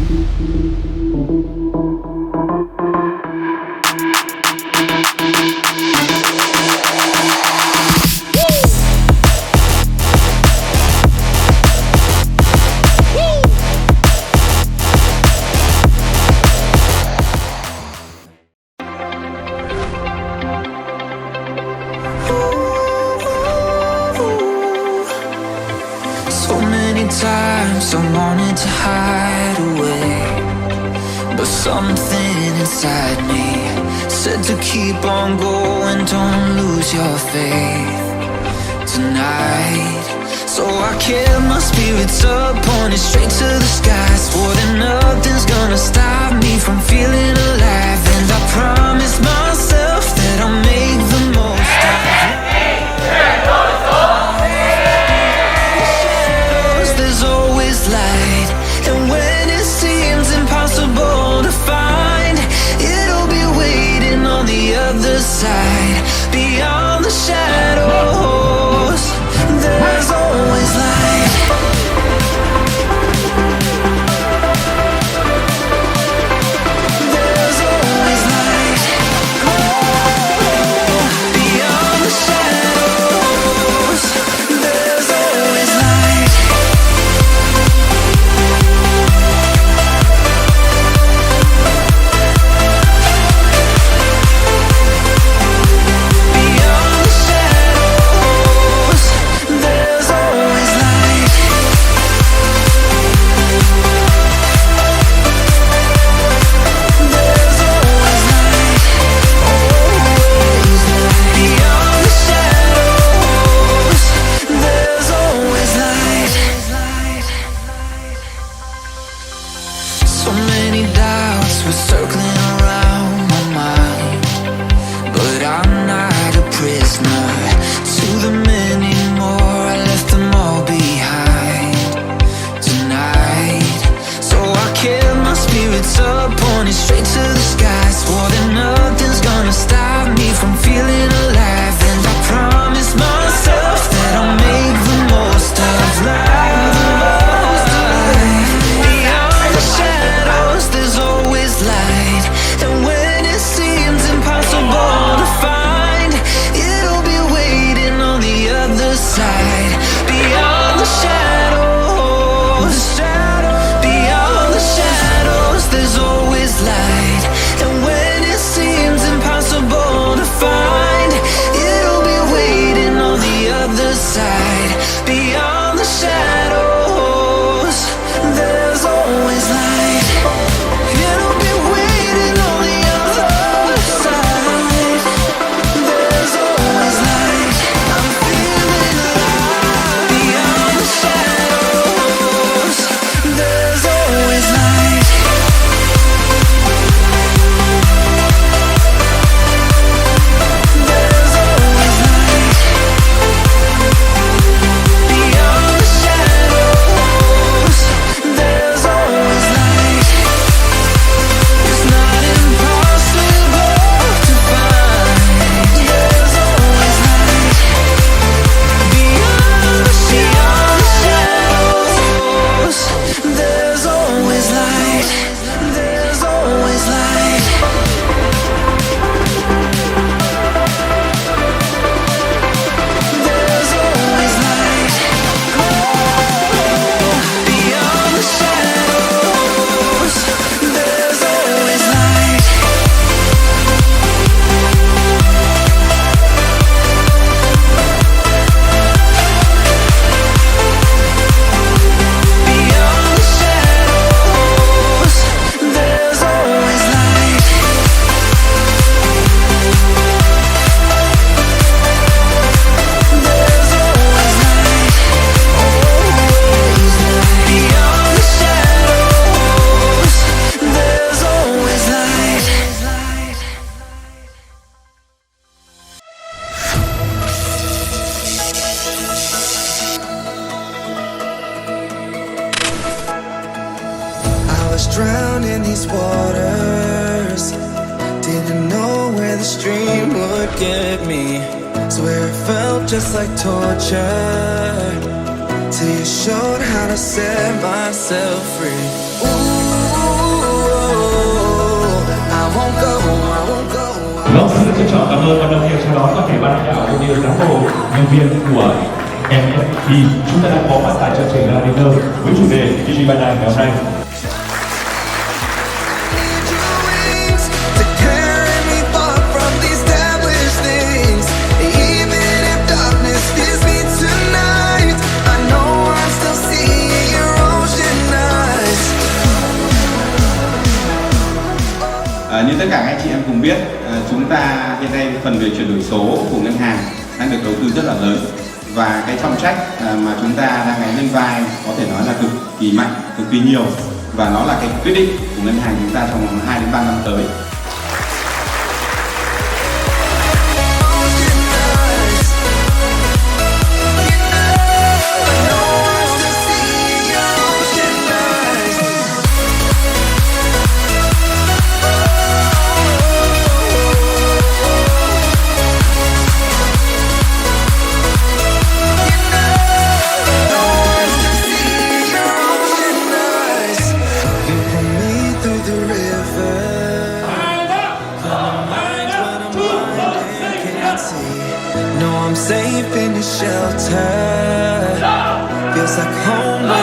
So many times I wanted to hide away, but something inside me said to keep on going, don't lose your faith tonight. So I kept my spirits up, pointed straight to the sky, swore that nothing's gonna stop me from feeling alive. And I promised myself that I'll make the most of life. There's always light, and when it seems impossible to find, it'll be waiting on the other side. Beyond the shadows, there's always light. There's always light. Oh, beyond the shadows, there's always light. Beyond the shadows, there's always light. There's always light. Always light. Beyond the shadows, there's always light. So many doubts were circling around my mind, but I'm not a prisoner to them anymore. I left them all behind tonight. So I kept my spirits up, pointed straight to the sky, swore that nothing's gonna stop me from feeling alive. And I promised myself that I'll make the most of life. Beyond the shadows, there's always light, and when it seems impossible to find, it'll be waiting on the other side. Beyond the shadows, beyond the shadows, there's always light, and when it seems impossible to find, it'll be waiting on the other side. Beyond the shadows, there's always light. It'll be waiting on the other side. There's always light. I'm feeling alive. Beyond the shadows, there's always light. There's always light. Beyond the shadows, there's always light. It's not impossible to find. There's always light. Beyond the shadows, there's always light. There's always light. There's always light. Beyond the shadows, there's always light. Beyond the shadows, there's always light. There's always light. Always light. Beyond the shadows, there's always light. I was drowned in these waters, didn't know where the stream would get me. Swear it felt just like torture, till you showed how to set myself free. Ooh, Vâng, rất trân trọng cảm ơn ban đồng nghiệp, sau đó các thể ban lãnh đạo cũng như cán bộ nhân viên của MFP. Chúng ta đang có mặt tại chương trình Gala Dinner với chủ đề Gigi By Night ngày hôm nay. To carry me far from these devilish things. Even if darkness fears me tonight, I know I'm still seeing your ocean eyes. Như tất cả các chị em cùng biết, chúng ta hiện nay phần về chuyển đổi số của ngân hàng đang được đầu tư rất là lớn, và cái trọng trách mà chúng ta đang gánh lên vai có thể nói là cực kỳ mạnh, cực kỳ nhiều, và nó là cái quyết định của ngân hàng chúng ta trong vòng 2 đến 3 năm tới. No, I'm safe in the shelter. Feels like home.